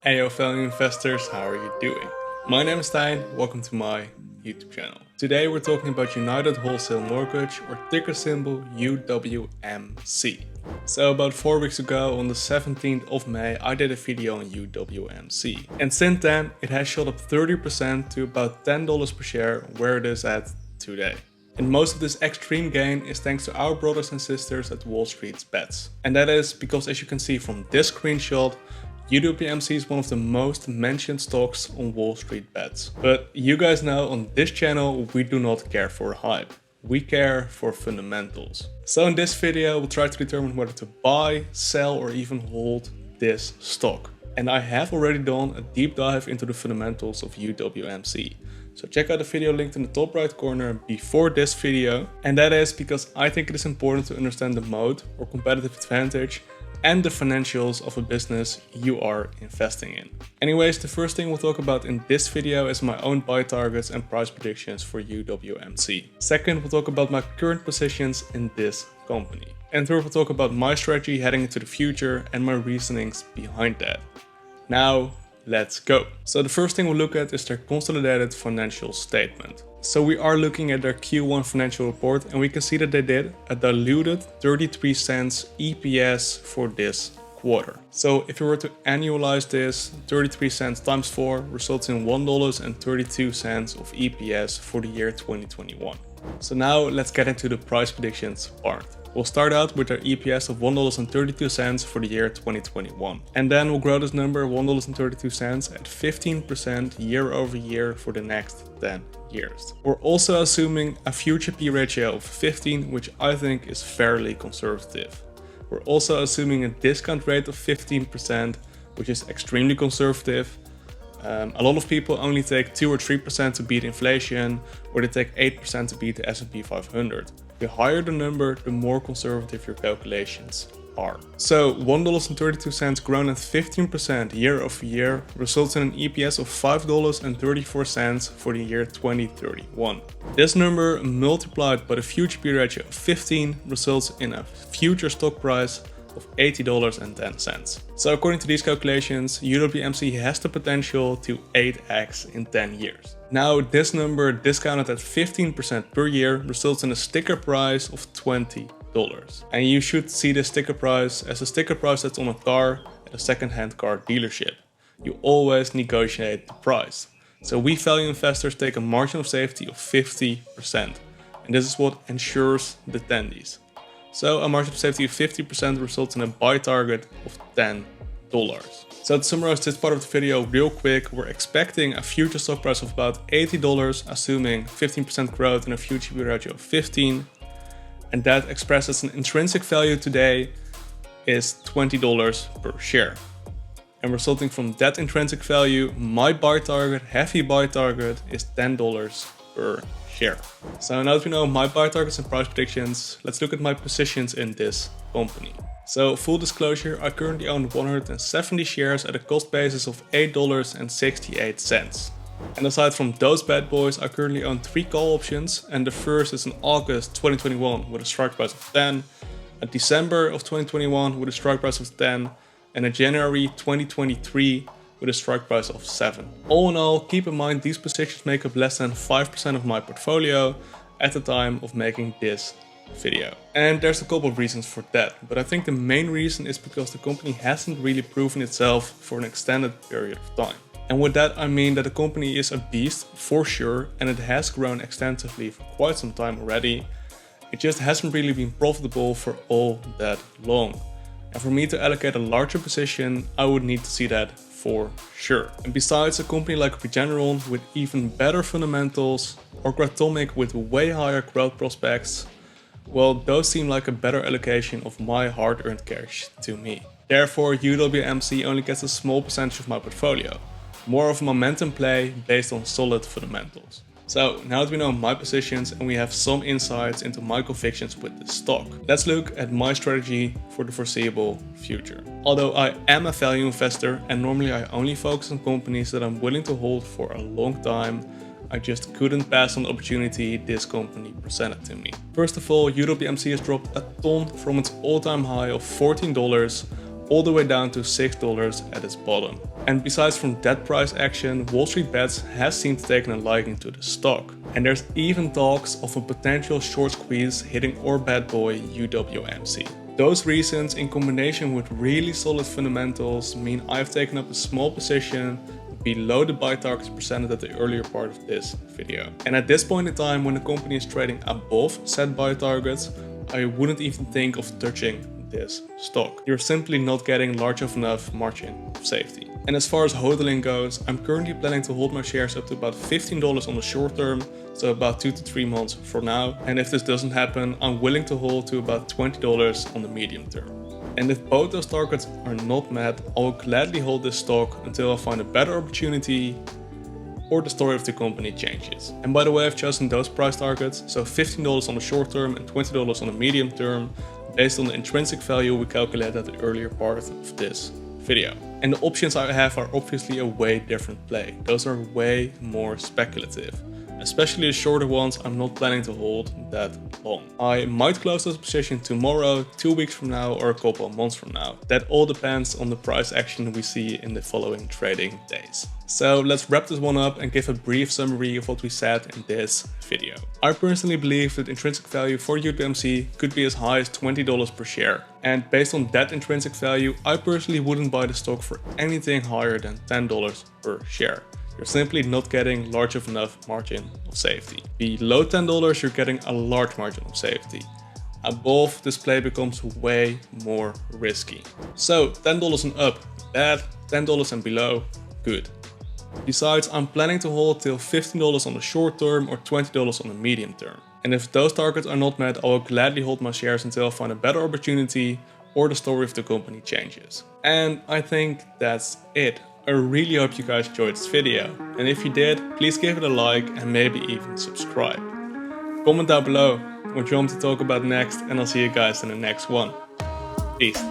Hey yo fellow investors, how are you doing? My name is Stijn, welcome to my YouTube channel. Today we're talking about United Wholesale Mortgage, or ticker symbol UWMC. So about 4 weeks ago, on the 17th of May, I did a video on UWMC. And since then, it has shot up 30% to about $10 per share, where it is at today. And most of this extreme gain is thanks to our brothers and sisters at Wallstreetbets. And that is because, as you can see from this screenshot, UWMC is one of the most mentioned stocks on Wallstreetbets. But you guys know, on this channel we do not care for hype. We care for fundamentals. So in this video we'll try to determine whether to buy, sell or even hold this stock. And I have already done a deep dive into the fundamentals of UWMC. So check out the video linked in the top right corner before this video. And that is because I think it is important to understand the moat or competitive advantage and the financials of a business you are investing in. Anyways, the first thing we'll talk about in this video is my own buy targets and price predictions for UWMC. Second, we'll talk about my current positions in this company. And third, we'll talk about my strategy heading into the future and my reasonings behind that. Now, let's go. So the first thing we'll look at is their consolidated financial statement. So we are looking at their Q1 financial report, and we can see that they did a diluted 33 cents EPS for this quarter. So if we were to annualize this, 33 cents times 4 results in $1.32 of EPS for the year 2021. So now let's get into the price predictions part. We'll start out with their EPS of $1.32 for the year 2021. And then we'll grow this number $1.32 at 15% year over year for the next 10 years. We're also assuming a future P ratio of 15, which I think is fairly conservative. We're also assuming a discount rate of 15%, which is extremely conservative. A lot of people only take 2 or 3% to beat inflation, or they take 8% to beat the S&P 500. The higher the number, the more conservative your calculations are. So $1.32 grown at 15% year over year results in an EPS of $5.34 for the year 2031. This number multiplied by the future P ratio of 15 results in a future stock price of $80.10. So according to these calculations, UWMC has the potential to 8x in 10 years. Now this number discounted at 15% per year results in a sticker price of $20. And you should see the sticker price as a sticker price that's on a car at a second-hand car dealership. You always negotiate the price. So we value investors take a margin of safety of 50%. And this is what ensures the attendees. So a margin of safety of 50% results in a buy target of $10. So to summarize this part of the video real quick, we're expecting a future stock price of about $80, assuming 15% growth and a future P ratio of 15. And that expressed as an intrinsic value today is $20 per share. And resulting from that intrinsic value, my buy target, heavy buy target, is $10 per share. So now that we know my buy targets and price predictions, let's look at my positions in this company. So full disclosure, I currently own 170 shares at a cost basis of $8.68. And aside from those bad boys, I currently own 3 call options, and the first is in August 2021 with a strike price of 10, a December of 2021 with a strike price of 10, and a January 2023 with a strike price of 7. All in all, keep in mind these positions make up less than 5% of my portfolio at the time of making this video. And there's a couple of reasons for that, but I think the main reason is because the company hasn't really proven itself for an extended period of time. And with that I mean that the company is a beast for sure, and it has grown extensively for quite some time already. It just hasn't really been profitable for all that long. And for me to allocate a larger position, I would need to see that for sure. And besides, a company like Regeneron with even better fundamentals, or Gratomic with way higher growth prospects, well, those seem like a better allocation of my hard-earned cash to me. Therefore, UWMC only gets a small percentage of my portfolio, more of a momentum play based on solid fundamentals. So now that we know my positions and we have some insights into my convictions with this stock, let's look at my strategy for the foreseeable future. Although I am a value investor and normally I only focus on companies that I'm willing to hold for a long time, I just couldn't pass on the opportunity this company presented to me. First of all, UWMC has dropped a ton from its all-time high of $14 all the way down to $6 at its bottom. And besides from that price action, Wallstreetbets has seemed to take a liking to the stock. And there's even talks of a potential short squeeze hitting our bad boy UWMC. Those reasons, in combination with really solid fundamentals, mean I've taken up a small position below the buy targets presented at the earlier part of this video. And at this point in time, when the company is trading above set buy targets, I wouldn't even think of touching this stock. You're simply not getting large enough margin of safety. And as far as hodling goes, I'm currently planning to hold my shares up to about $15 on the short term, so about 2 to 3 months from now. And if this doesn't happen, I'm willing to hold to about $20 on the medium term. And if both those targets are not met, I will gladly hold this stock until I find a better opportunity or the story of the company changes. And by the way, I've chosen those price targets, so $15 on the short term and $20 on the medium term, based on the intrinsic value we calculated at the earlier part of this video. And the options I have are obviously a way different play. Those are way more speculative. Especially the shorter ones, I'm not planning to hold that long. I might close this position tomorrow, 2 weeks from now, or a couple of months from now. That all depends on the price action we see in the following trading days. So let's wrap this one up and give a brief summary of what we said in this video. I personally believe that intrinsic value for UWMC could be as high as $20 per share. And based on that intrinsic value, I personally wouldn't buy the stock for anything higher than $10 per share. You're simply not getting large enough margin of safety. Below $10, you're getting a large margin of safety. Above, this play becomes way more risky. So $10 and up, bad. $10 and below, good. Besides, I'm planning to hold till $15 on the short term or $20 on the medium term. And if those targets are not met, I will gladly hold my shares until I find a better opportunity or the story of the company changes. And I think that's it. I really hope you guys enjoyed this video, and if you did, please give it a like and maybe even subscribe. Comment down below what you want me to talk about next, and I'll see you guys in the next one. Peace.